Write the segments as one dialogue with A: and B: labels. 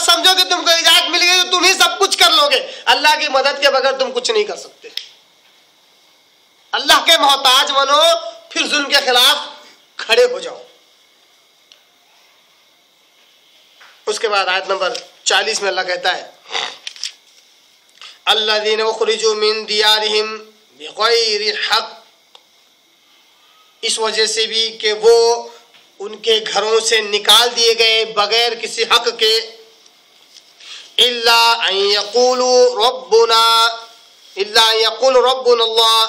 A: مت سمجھو کہ تم کو ہدایت مل گئی تو تم ہی سب کچھ کر لو گے. اللہ کی مدد کے بغیر تم کچھ نہیں کر سکتے. اللہ کے محتاج بنو, پھر ظلم کے خلاف کھڑے ہو جاؤ. اس کے بعد آیت نمبر 40 میں اللہ کہتا ہے الذین اخرجوا من دیارہم بغیر حق, اس وجہ سے بھی کہ وہ ان کے گھروں سے نکال دیے گئے بغیر کسی حق کے. الا ان یقولوا ربنا اللہ,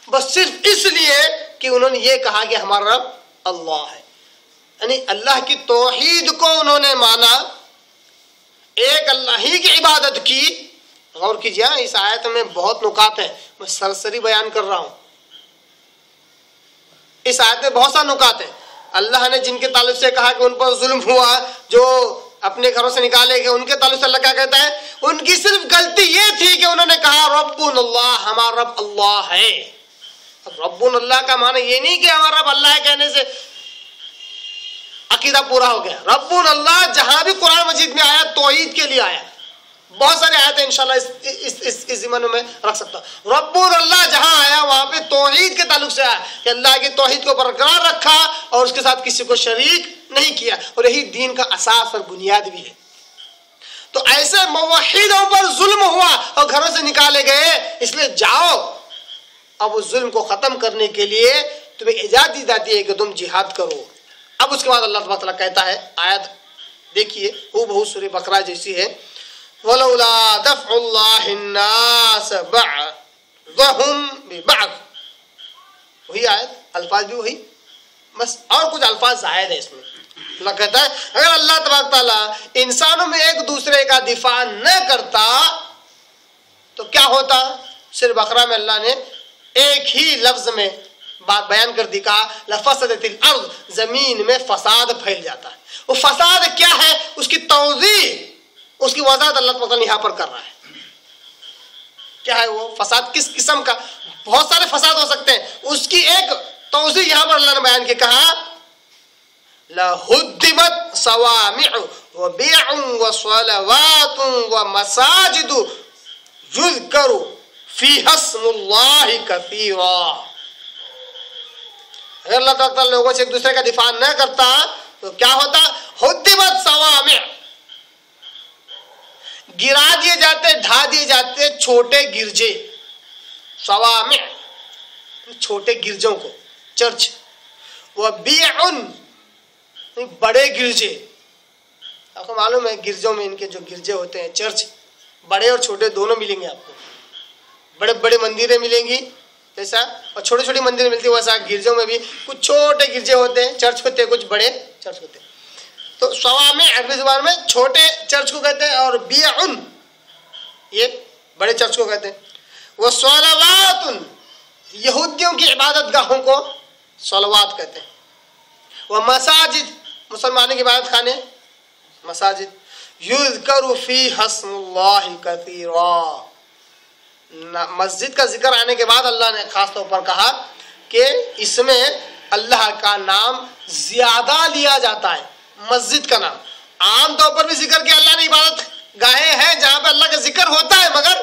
A: بس صرف اس لیے کہ انہوں نے یہ کہا کہ ہمارا رب اللہ ہے. یعنی اللہ کی توحید کو انہوں نے مانا, ایک اللہ ہی کی عبادت کی. غور کیجیے, اس آیت میں بہت نکات ہیں, میں سرسری بیان کر رہا ہوں. اس آیت میں بہت سا نکات ہیں. اللہ نے جن کے تعلق سے کہا کہ ان پر ظلم ہوا, جو اپنے گھروں سے نکالے گئے, ان کے تعلق سے اللہ کیا کہتا ہے, ان کی صرف غلطی یہ تھی کہ انہوں نے کہا ربنا اللہ, ہمارا رب اللہ ہے. ربنا اللہ کا معنی یہ نہیں کہ ہمارا رب اللہ ہے کہنے سے عقیدہ پورا ہو گیا. ربنا اللہ جہاں بھی قرآن مجید میں آیا توحید کے لیے آیا. بہت سارے آیتیں انشاءاللہ اس ضمن میں رکھ سکتا ہوں. ربنا اللہ جہاں آیا وہاں پہ توحید کے تعلق سے آیا کہ اللہ کی توحید کو برقرار رکھا اور اس کے ساتھ کسی کو شریک نہیں کیا, اور یہی دین کا اساس اور بنیاد بھی ہے. تو ایسے موحدوں پر ظلم ہوا اور گھروں سے نکالے گئے, اس لیے جاؤ اب اس ظلم کو ختم کرنے کے لیے تمہیں اجازت دی جاتی ہے کہ تم جہاد کرو. اب اس کے بعد اللہ تبارک تعالیٰ کہتا ہے, آیت دیکھیے وہ بہت سورہ بقرہ جیسی ہے, وَلَوْلَا دَفْعُ اللَّهِ النَّاسَ بَعْضَهُمْ بِبَعْضٍ, وہی آیت, الفاظ بھی وہی, بس اور کچھ الفاظ زائد ہے اس میں. اللہ کہتا ہے اگر اللہ تبارک تعالیٰ انسانوں میں ایک دوسرے کا دفاع نہ کرتا تو کیا ہوتا. صرف بقرہ میں اللہ نے ایک ہی لفظ میں بات بیان کر دی, کہا لفسدت الارض, زمین میں فساد پھیل جاتا ہے. وہ فساد کیا ہے, اس کی توضیح, اس کی وضاحت اللہ تعالیٰ یہاں پر کر رہا ہے. کیا ہے وہ فساد, کس قسم کا, بہت سارے فساد ہو سکتے ہیں, اس کی ایک توضیح یہاں پر اللہ نے بیان کی. کہا لَهُدِّمَتْ صَوَامِعُ وَبِيعٌ وَصَلَوَاتٌ وَمَسَاجِدُ يُذْكَرُ فِيهَا اسْمُ اللَّهِ كَثِيرًا. اگر اللہ تعالیٰ لوگوں سے ایک دوسرے کا دفاع نہ کرتا تو کیا ہوتا, ہدمت صوامع, گرا دیے جاتے, ڈھا دیے جاتے چھوٹے گرجے. صوامع چھوٹے گرجوں کو, چرچ. وبیع بڑے گرجے, آپ کو معلوم ہے گرجوں میں ان کے جو گرجے ہوتے ہیں, چرچ بڑے اور چھوٹے دونوں ملیں گے آپ کو. بڑے بڑے مندریں ملیں گی جیسا, اور چھوٹی چھوٹی مندریں ملتی ہیں ویسا گرجوں میں بھی کچھ چھوٹے گرجے ہوتے ہیں, چرچ ہوتے ہیں, کچھ بڑے چرچ ہوتے ہیں. تو صوامع عربی زبان میں چھوٹے چرچ کو کہتے ہیں, اور بیعن یہ بڑے چرچ کو کہتے ہیں. وہ صلوات, یہودیوں کی عبادت گاہوں کو صلوات کہتے ہیں. وہ مساجد, مسلمانوں کی عبادت خانے مساجد. یذکر فیہا اسم اللہ کثیرا, مسجد کا ذکر آنے کے بعد اللہ نے خاص طور پر کہا کہ اس میں اللہ کا نام زیادہ لیا جاتا ہے. مسجد کا نام عام طور پر بھی ذکر کیا, اللہ نے عبادت گاہیں ہیں جہاں پہ اللہ کا ذکر ہوتا ہے مگر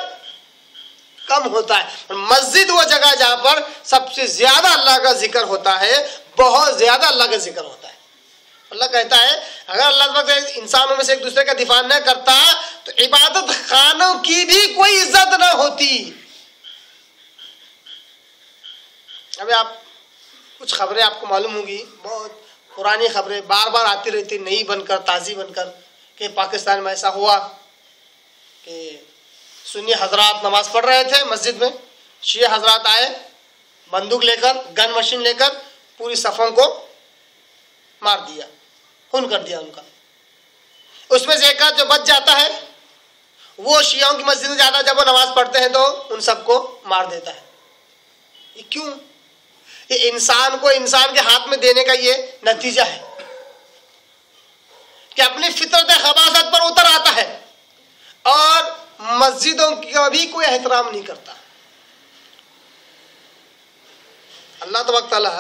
A: کم ہوتا ہے. مسجد وہ جگہ جہاں پر سب سے زیادہ اللہ کا ذکر ہوتا ہے, بہت زیادہ اللہ کا ذکر ہوتا ہے. اللہ کہتا ہے اگر اللہ انسانوں میں سے ایک دوسرے کا دفاع نہ کرتا تو عبادت خانوں کی بھی کوئی عزت نہ ہوتی. ابھی آپ کچھ خبریں آپ کو معلوم ہوگی, بہت پرانی خبریں بار بار آتی رہتی, نئی بن کر تازی بن کر, کہ پاکستان میں ایسا ہوا کہ سنی حضرات نماز پڑھ رہے تھے مسجد میں, شیعہ حضرات آئے بندوق لے کر, گن مشین لے کر, پوری صفوں کو مار دیا, خون کر دیا ان کا. اس میں سے ایک جو بچ جاتا ہے وہ شیعوں کی مسجد میں جاتا ہے, جب وہ نماز پڑھتے ہیں تو ان سب کو مار دیتا ہے. یہ کیوں؟ یہ انسان کو انسان کے ہاتھ میں دینے کا یہ نتیجہ ہے کہ اپنی فطرت خباثت پر اتر آتا ہے اور مسجدوں کا بھی کوئی احترام نہیں کرتا. اللہ تبارک تعالیٰ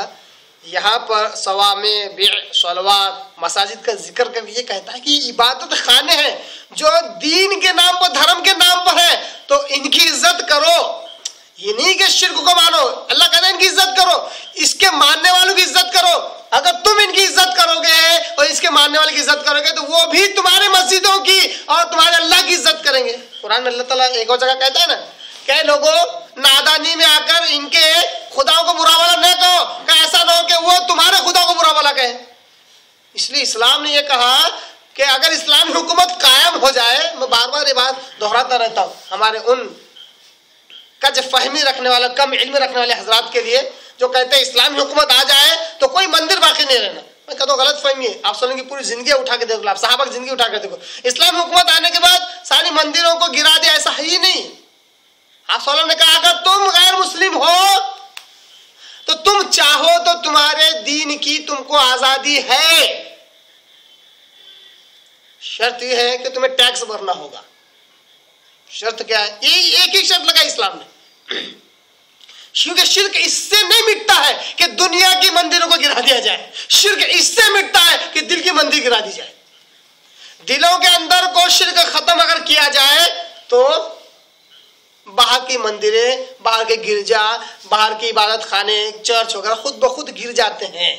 A: یہاں پر صوامع، بیع، صلوات، مساجد کا ذکر کر کے یہ کہتا ہے کہ یہ عبادت خانے ہیں جو دین کے نام پر، دھرم کے نام پر ہے، تو ان کی عزت کرو. یہ نہیں کہ شرک کو مانو، اللہ کہتا ہے ان کی عزت کرو، اس کے ماننے والوں کی عزت کرو. اگر تم ان کی عزت کرو گے اور اس کے ماننے والے کی عزت کرو گے تو وہ بھی تمہارے مسجدوں کی اور تمہارے اللہ کی عزت کریں گے. قرآن میں اللہ تعالیٰ ایک اور جگہ کہتا ہے نا کہ لوگوں نادانی میں آ کر ان کے خداؤں کو برا بھلا نہ کہو، کہ ایسا نہ ہو کہ وہ تمہارے خدا کو برا بھلا کہیں. اس لیے اسلام نے یہ کہا کہ اگر اسلامی حکومت قائم ہو جائے، میں بار بار یہ بات دہراتا رہتا ہوں ہمارے ان کج فہمی رکھنے والا، کم علم رکھنے والے حضرات کے لیے جو کہتے ہیں اسلامی حکومت آ جائے تو کوئی مندر باقی نہیں رہنا. میں کہتا ہوں غلط فہمی ہے. آپ سنیں گے پوری زندگی اٹھا کے دیکھو، آپ صحابہ کی زندگی اٹھا کے دیکھو، اسلامی حکومت آنے کے بعد ساری مندروں کو گرا دیا، ایسا ہی نہیں. آپ صلی اللہ نے کہا اگر تم غیر مسلم ہو تو تم چاہو تو تمہارے دین کی تم کو آزادی ہے، شرط یہ ہے کہ تمہیں ٹیکس بھرنا ہوگا. شرط کیا ہے؟ یہ ایک ہی شرط لگا اسلام نے، کیونکہ شرک اس سے نہیں مٹتا ہے کہ دنیا کی مندروں کو گرا دیا جائے، شرک اس سے مٹتا ہے کہ دل کی مندر گرا دی جائے. دلوں کے اندر کو شرک ختم اگر کیا جائے تو باہر کی مندریں، باہر کے گرجا، باہر کی عبادت خانے، چرچ وغیرہ خود بخود گر جاتے ہیں.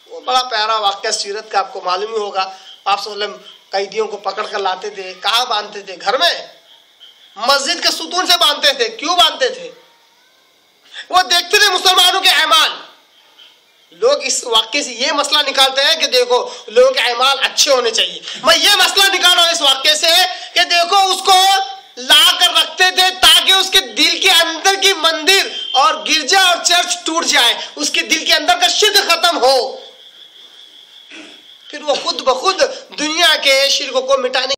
A: وہ بڑا پیارا واقعہ سیرت کا آپ کو معلوم ہی ہوگا. آپ صلی اللہ علیہ وسلم قیدیوں کو پکڑ کر لاتے تھے، کہاں باندھتے تھے؟ گھر میں، مسجد کے ستون سے باندھتے تھے. کیوں باندھتے تھے؟ وہ دیکھتے تھے مسلمانوں کے اعمال. لوگ اس واقعے سے یہ مسئلہ نکالتے ہیں کہ دیکھو لوگوں کے اعمال اچھے ہونے چاہیے. میں یہ مسئلہ نکال رہا ہوں اس واقعے سے کہ دیکھو اس کو لا کر رکھتے تھے تاکہ اس کے دل کے اندر کی مندر اور گرجا اور چرچ ٹوٹ جائے، اس کے دل کے اندر کا شرک ختم ہو. پھر وہ خود بخود دنیا کے شرک کو مٹانے